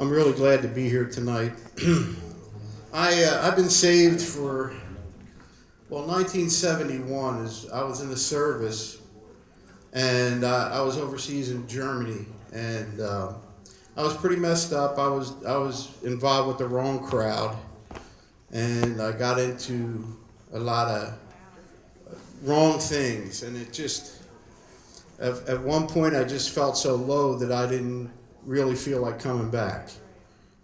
I'm really glad to be here tonight. I've been saved for 1971 is I was in the service, and I was overseas in Germany, and I was pretty messed up. I was involved with the wrong crowd, and I got into a lot of wrong things, and it just at one point I just felt so low that I didn't really feel like coming back.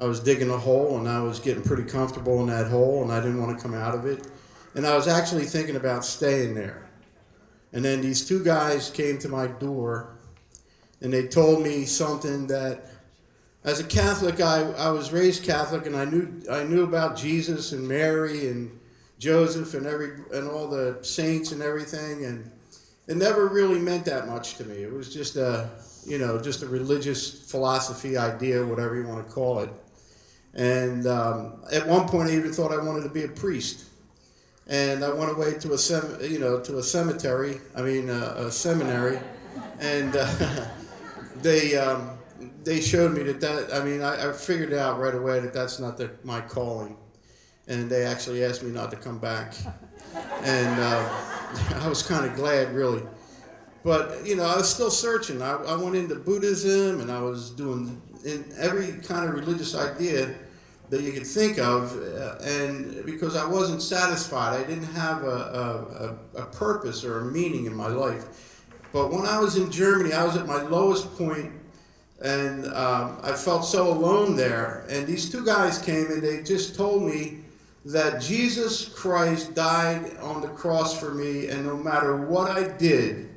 I was digging a hole, and I was getting pretty comfortable in that hole, and I didn't want to come out of it. And I was actually thinking about staying there. And then these two guys came to my door, and they told me something that, as a Catholic, I was raised Catholic, and I knew about Jesus and Mary and Joseph and all the saints and everything, and it never really meant that much to me. It was just a religious philosophy idea, whatever you want to call it. And at one point, I even thought I wanted to be a priest. And I went away to a cemetery. A seminary, and they showed me that. I figured out right away that that's not my calling. And they actually asked me not to come back. And I was kind of glad, really. But, I was still searching. I went into Buddhism, and I was doing in every kind of religious idea that you could think of. And because I wasn't satisfied, I didn't have a purpose or a meaning in my life. But when I was in Germany, I was at my lowest point, and I felt so alone there. And these two guys came, and they just told me that Jesus Christ died on the cross for me, and no matter what I did,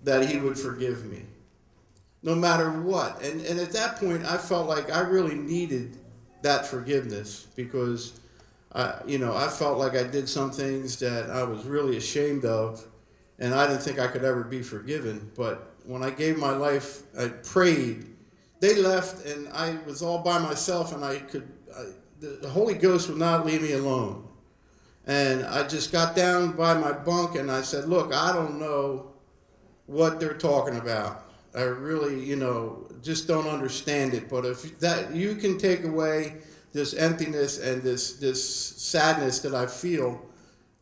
that he would forgive me. No matter what. And at that point, I felt like I really needed that forgiveness, because I felt like I did some things that I was really ashamed of, and I didn't think I could ever be forgiven. But when I gave my life, I prayed. They left, and I was all by myself, and the Holy Ghost would not leave me alone. And I just got down by my bunk, and I said, look, I don't know what they're talking about. I really, just don't understand it. But if that you can take away this emptiness and this sadness that I feel,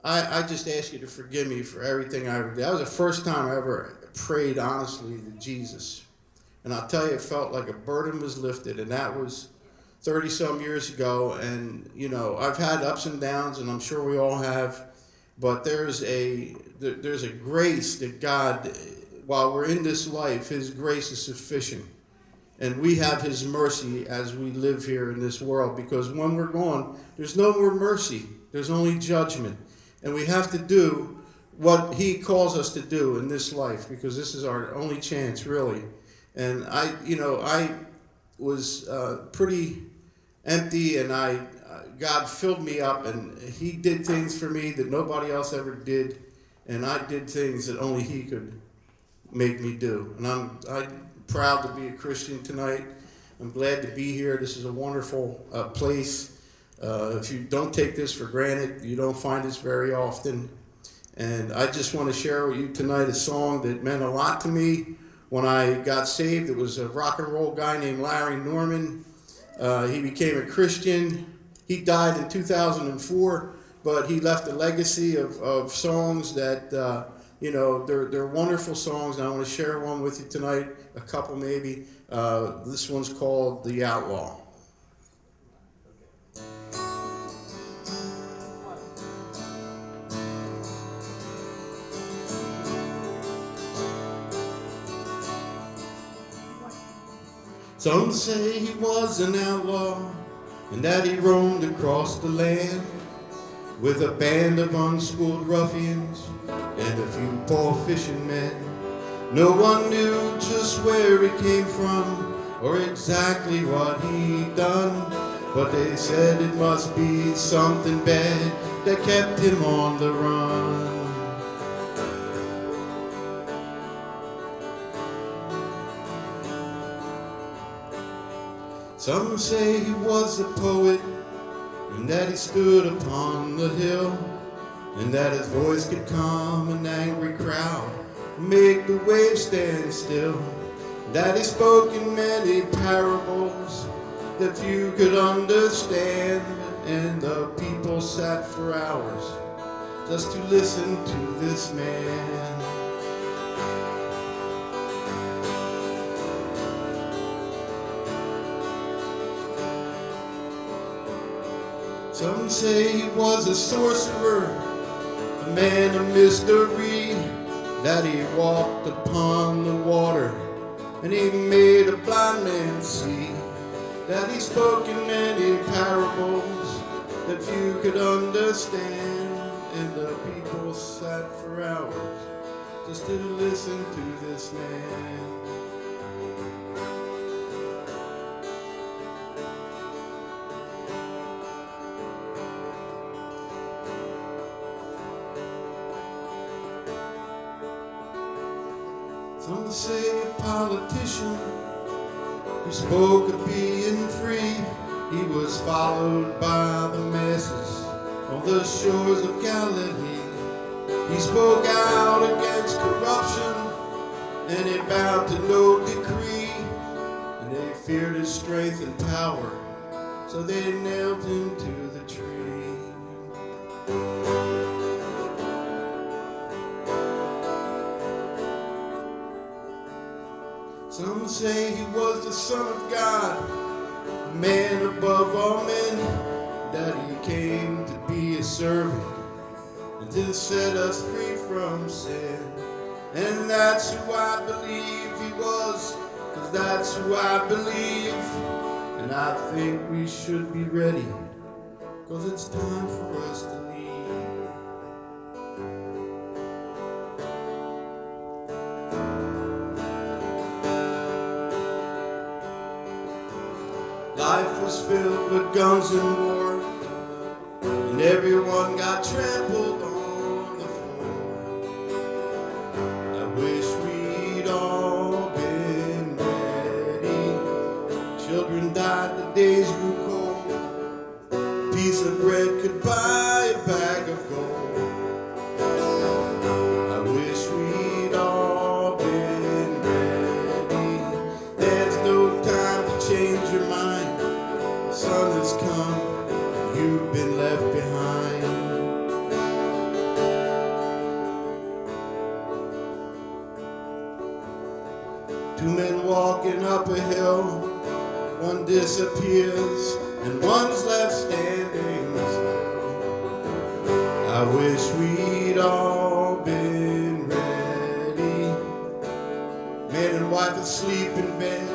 I just ask you to forgive me for everything I ever did. That was the first time I ever prayed honestly to Jesus. And I'll tell you, it felt like a burden was lifted, and that was 30-some years ago. And, I've had ups and downs, and I'm sure we all have, but there's a grace that God, while we're in this life, his grace is sufficient. And we have his mercy as we live here in this world, because when we're gone, there's no more mercy. There's only judgment. And we have to do what he calls us to do in this life, because this is our only chance, really. And I was pretty empty, and God filled me up, and he did things for me that nobody else ever did, and I did things that only he could make me do. And I'm proud to be a Christian tonight. I'm glad to be here. This is a wonderful place. If you don't take this for granted, you don't find this very often. And I just want to share with you tonight a song that meant a lot to me when I got saved. It was a rock and roll guy named Larry Norman. He became a Christian. He died in 2004, but he left a legacy of songs that, they're wonderful songs, and I want to share one with you tonight, a couple maybe. This one's called The Outlaw. Some say he was an outlaw, and that he roamed across the land with a band of unschooled ruffians and a few poor fishing men. No one knew just where he came from or exactly what he'd done, but they said it must be something bad that kept him on the run. Some say he was a poet, and that he stood upon the hill, and that his voice could calm an angry crowd, make the waves stand still, that he spoke in many parables, that few could understand, and the people sat for hours just to listen to this man. Some say he was a sorcerer, a man of mystery, that he walked upon the water and he made a blind man see, that he spoke in many parables that few could understand, and the people sat for hours just to listen to this man. Some say a politician who spoke of being free. He was followed by the masses on the shores of Galilee. He spoke out against corruption, and it bowed to no decree. And they feared his strength and power, so they nailed him to the tree. Some say he was the Son of God, a man above all men, that he came to be a servant and to set us free from sin. And that's who I believe he was, 'cause that's who I believe. And I think we should be ready, 'cause it's time for us to leave. Life was filled with guns and war, and everyone got trampled on the floor. I wish we'd all been ready. Children died, the days grew cold. A piece of bread could buy a bag of gold. I wish we'd all been ready. There's no time to change your mind. The sun has come, you've been left behind. Two men walking up a hill, one disappears and one's left standing still. I wish we'd all been ready. Man and wife asleep in bed.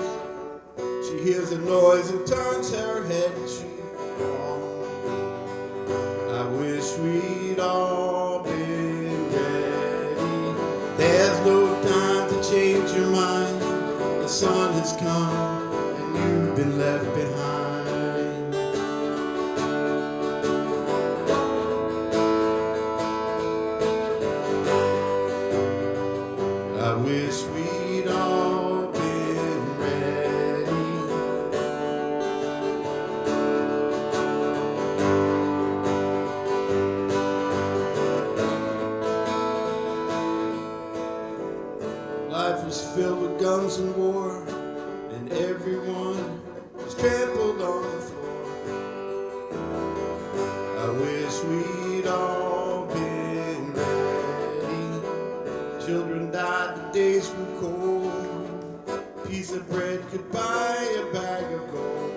She hears a noise and turns her head and she's gone. I wish we'd all been ready. There's no time to change your mind. The sun has come and you've been left behind. I wish we'd all been ready. Life was filled with guns and war, and everyone was trampled on the floor. I wish we'd all been ready. Children died, the days grew cold. A piece of bread could buy a bag of gold.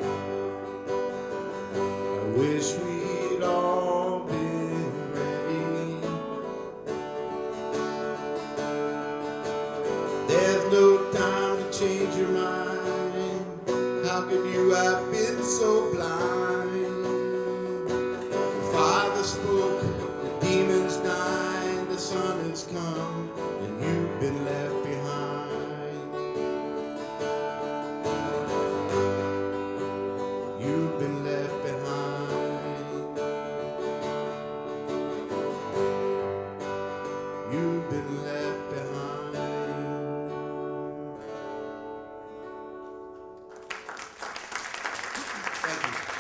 I wish we'd all been ready. There's no time to change your mind. How could you have been so blind? The Father spoke, the demons died, the sun has come, and you've been left behind. You've been left behind. You've been left behind. Thank you.